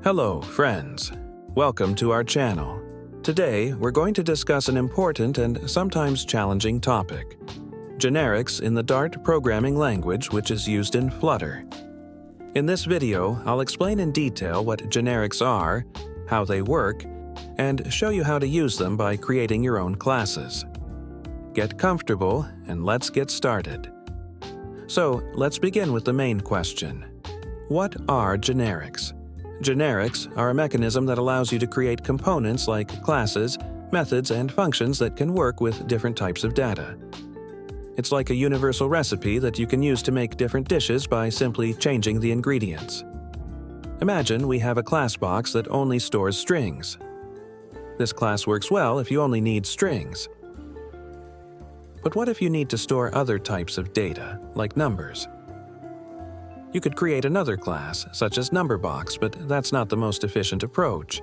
Hello, friends. Welcome to our channel. Today, we're going to discuss an important and sometimes challenging topic: generics in the Dart programming language, which is used in Flutter. In this video, I'll explain in detail what generics are, how they work, and show you how to use them by creating your own classes. Get comfortable, and let's get started. So, let's begin with the main question. What are generics? Generics are a mechanism that allows you to create components like classes, methods, and functions that can work with different types of data. It's like a universal recipe that you can use to make different dishes by simply changing the ingredients. Imagine we have a class box that only stores strings. This class works well if you only need strings. But what if you need to store other types of data, like numbers? You could create another class, such as NumberBox, but that's not the most efficient approach.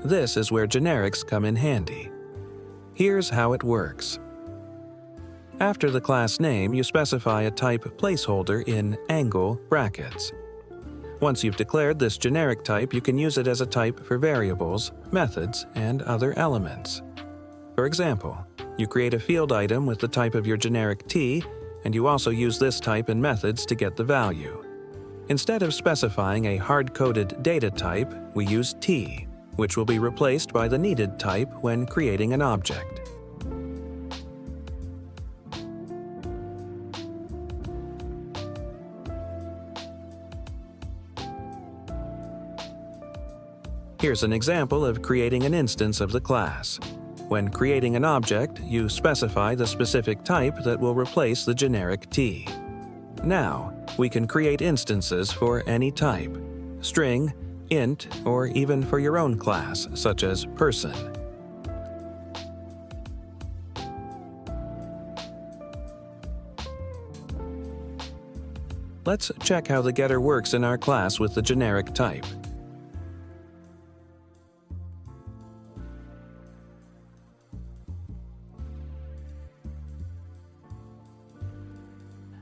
This is where generics come in handy. Here's how it works. After the class name, you specify a type placeholder in angle brackets. Once you've declared this generic type, you can use it as a type for variables, methods, and other elements. For example, you create a field item with the type of your generic t, and you also use this type in methods to get the value. Instead of specifying a hard-coded data type, we use t, which will be replaced by the needed type when creating an object. Here's an example of creating an instance of the class. When creating an object, you specify the specific type that will replace the generic t. Now, we can create instances for any type: string, int, or even for your own class, such as person. Let's check how the getter works in our class with the generic type.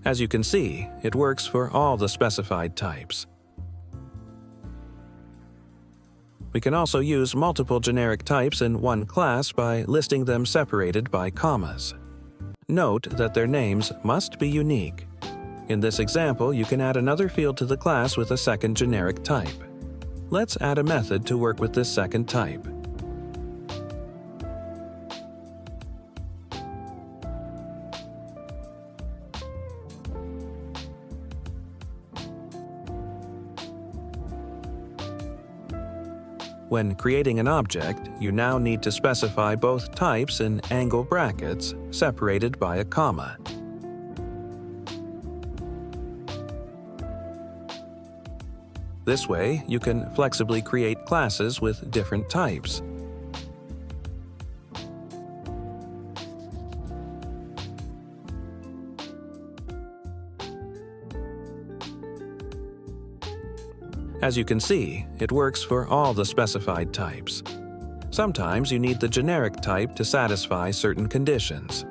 As you can see, it works for all the specified types. We can also use multiple generic types in one class by listing them separated by commas. Note that their names must be unique. In this example, you can add another field to the class with a second generic type. Let's add a method to work with this second type. When creating an object, you now need to specify both types in angle brackets, separated by a comma. This way, you can flexibly create classes with different types. As you can see, it works for all the specified types. Sometimes you need the generic type to satisfy certain conditions.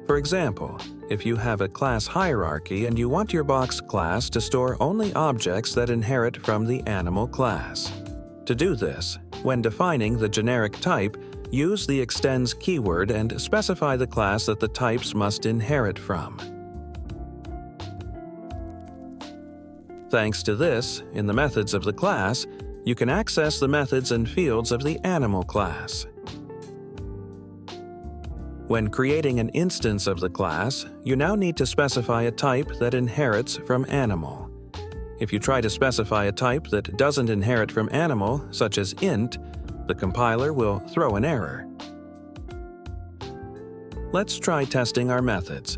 For example, if you have a class hierarchy and you want your box class to store only objects that inherit from the animal class. To do this, when defining the generic type, use the extends keyword and specify the class that the types must inherit from. Thanks to this, in the methods of the class, you can access the methods and fields of the animal class. When creating an instance of the class, you now need to specify a type that inherits from animal. If you try to specify a type that doesn't inherit from animal, such as int, the compiler will throw an error. Let's try testing our methods.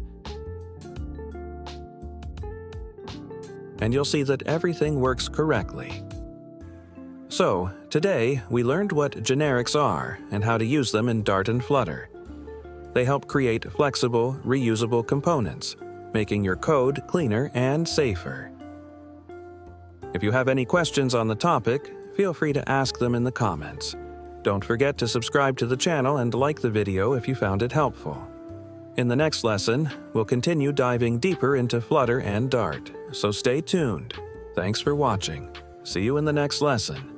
And you'll see that everything works correctly. So, today we learned what generics are and how to use them in Dart and Flutter. They help create flexible, reusable components, making your code cleaner and safer. If you have any questions on the topic, feel free to ask them in the comments. Don't forget to subscribe to the channel and like the video if you found it helpful. In the next lesson, we'll continue diving deeper into Flutter and Dart, so stay tuned. Thanks for watching. See you in the next lesson.